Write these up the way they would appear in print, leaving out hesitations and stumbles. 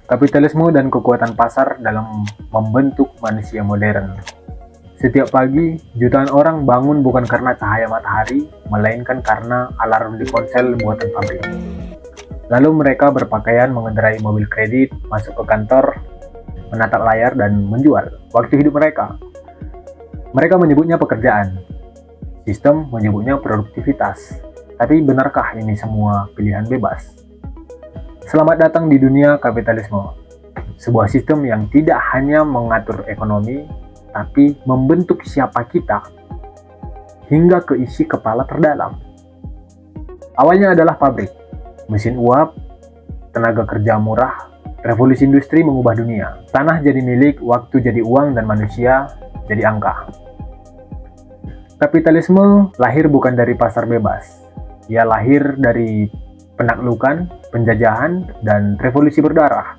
Kapitalisme dan kekuatan pasar dalam membentuk manusia modern. Setiap pagi, jutaan orang bangun bukan karena cahaya matahari, melainkan karena alarm di ponsel buatan pabrik. Lalu mereka berpakaian mengendarai mobil kredit, masuk ke kantor, menatap layar, dan menjual waktu hidup mereka. Mereka menyebutnya pekerjaan, sistem menyebutnya produktivitas. Tapi benarkah ini semua pilihan bebas? Selamat datang di dunia kapitalisme, sebuah sistem yang tidak hanya mengatur ekonomi, tapi membentuk siapa kita hingga ke isi kepala terdalam. Awalnya adalah pabrik, mesin uap, tenaga kerja murah, revolusi industri mengubah dunia. Tanah jadi milik, waktu jadi uang, dan manusia jadi angka. Kapitalisme lahir bukan dari pasar bebas. Ia lahir dari penaklukan, penjajahan, dan revolusi berdarah.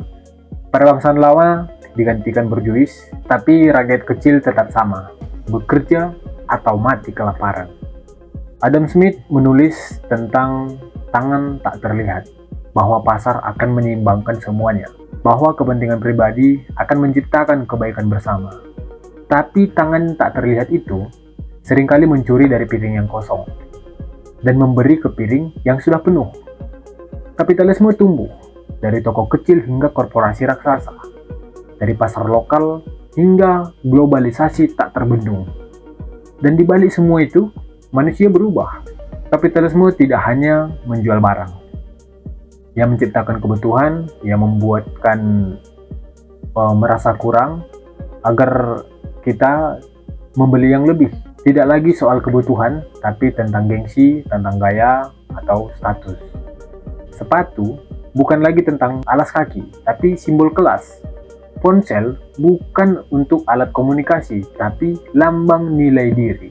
Pada bangsa lama digantikan berjuis, tapi rakyat kecil tetap sama, bekerja atau mati kelaparan. Adam Smith menulis tentang tangan tak terlihat, bahwa pasar akan menyeimbangkan semuanya, bahwa kepentingan pribadi akan menciptakan kebaikan bersama. Tapi tangan tak terlihat itu seringkali mencuri dari piring yang kosong dan memberi ke piring yang sudah penuh. Kapitalisme tumbuh dari toko kecil hingga korporasi raksasa, dari pasar lokal hingga globalisasi tak terbendung. Dan di balik semua itu, manusia berubah. Kapitalisme tidak hanya menjual barang. Ia menciptakan kebutuhan, ia membuatkan merasa kurang agar kita membeli yang lebih. Tidak lagi soal kebutuhan, tapi tentang gengsi, tentang gaya, atau status. Sepatu bukan lagi tentang alas kaki, tapi simbol kelas. Ponsel bukan untuk alat komunikasi, tapi lambang nilai diri.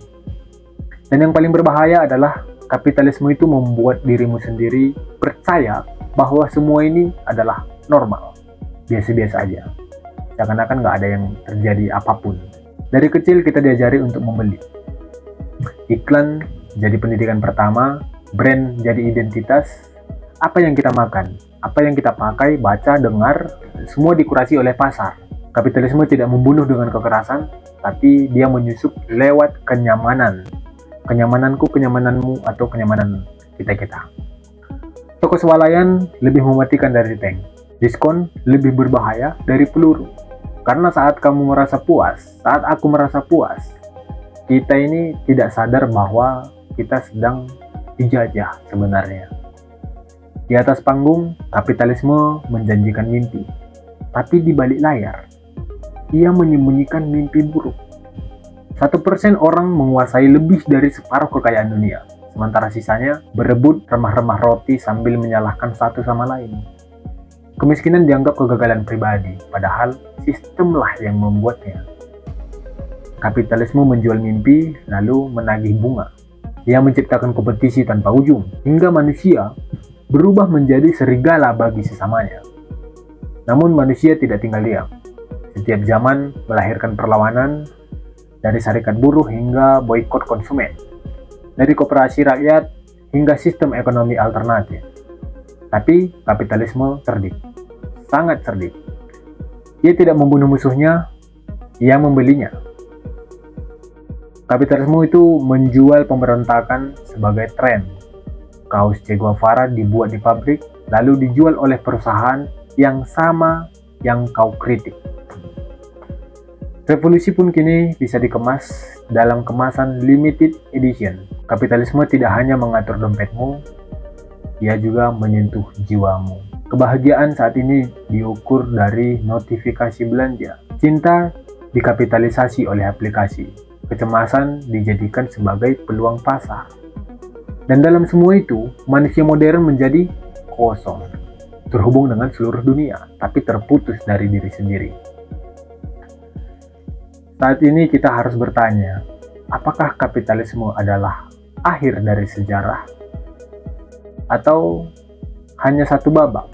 Dan yang paling berbahaya adalah kapitalisme itu membuat dirimu sendiri percaya bahwa semua ini adalah normal, biasa-biasa aja. Seakan-akan nggak ada yang terjadi apapun. Dari kecil kita diajari untuk membeli. Iklan jadi pendidikan pertama, brand jadi identitas. Apa yang kita makan, apa yang kita pakai, baca, dengar, semua dikurasi oleh pasar. Kapitalisme tidak membunuh dengan kekerasan, tapi dia menyusup lewat kenyamanan. Kenyamananku, kenyamananmu, atau kenyamanan kita-kita. Toko swalayan lebih mematikan dari tank. Diskon lebih berbahaya dari peluru. Karena saat kamu merasa puas, saat aku merasa puas, kita ini tidak sadar bahwa kita sedang dijajah sebenarnya. Di atas panggung, kapitalisme menjanjikan mimpi. Tapi di balik layar, ia menyembunyikan mimpi buruk. 1% orang menguasai lebih dari separuh kekayaan dunia. Sementara sisanya berebut remah-remah roti sambil menyalahkan satu sama lain. Kemiskinan dianggap kegagalan pribadi, padahal sistemlah yang membuatnya. Kapitalisme menjual mimpi, lalu menagih bunga. Ia menciptakan kompetisi tanpa ujung, hingga manusia berubah menjadi serigala bagi sesamanya. Namun manusia tidak tinggal diam. Setiap zaman melahirkan perlawanan, dari serikat buruh hingga boikot konsumen, dari koperasi rakyat hingga sistem ekonomi alternatif. Tapi kapitalisme cerdik, sangat cerdik. Ia tidak membunuh musuhnya, ia membelinya. Kapitalisme itu menjual pemberontakan sebagai tren. Kaos Che Guevara dibuat di pabrik, lalu dijual oleh perusahaan yang sama yang kau kritik. Revolusi pun kini bisa dikemas dalam kemasan limited edition. Kapitalisme tidak hanya mengatur dompetmu, ia juga menyentuh jiwamu. Kebahagiaan saat ini diukur dari notifikasi belanja. Cinta dikapitalisasi oleh aplikasi. Kecemasan dijadikan sebagai peluang pasar. Dan dalam semua itu, manusia modern menjadi kosong, terhubung dengan seluruh dunia, tapi terputus dari diri sendiri. Saat ini kita harus bertanya, apakah kapitalisme adalah akhir dari sejarah? Atau hanya satu babak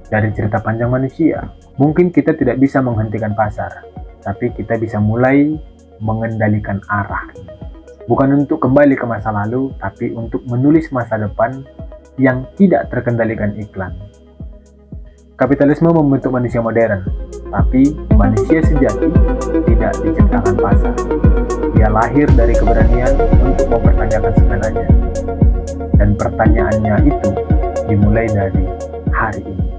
dari cerita panjang manusia? Mungkin kita tidak bisa menghentikan pasar, tapi kita bisa mulai mengendalikan arah. Bukan untuk kembali ke masa lalu, tapi untuk menulis masa depan yang tidak terkendalikan iklan. Kapitalisme membentuk manusia modern, tapi manusia sejati tidak diciptakan pasar. Ia lahir dari keberanian untuk mempertanyakan segalanya. Dan pertanyaannya itu dimulai dari hari ini.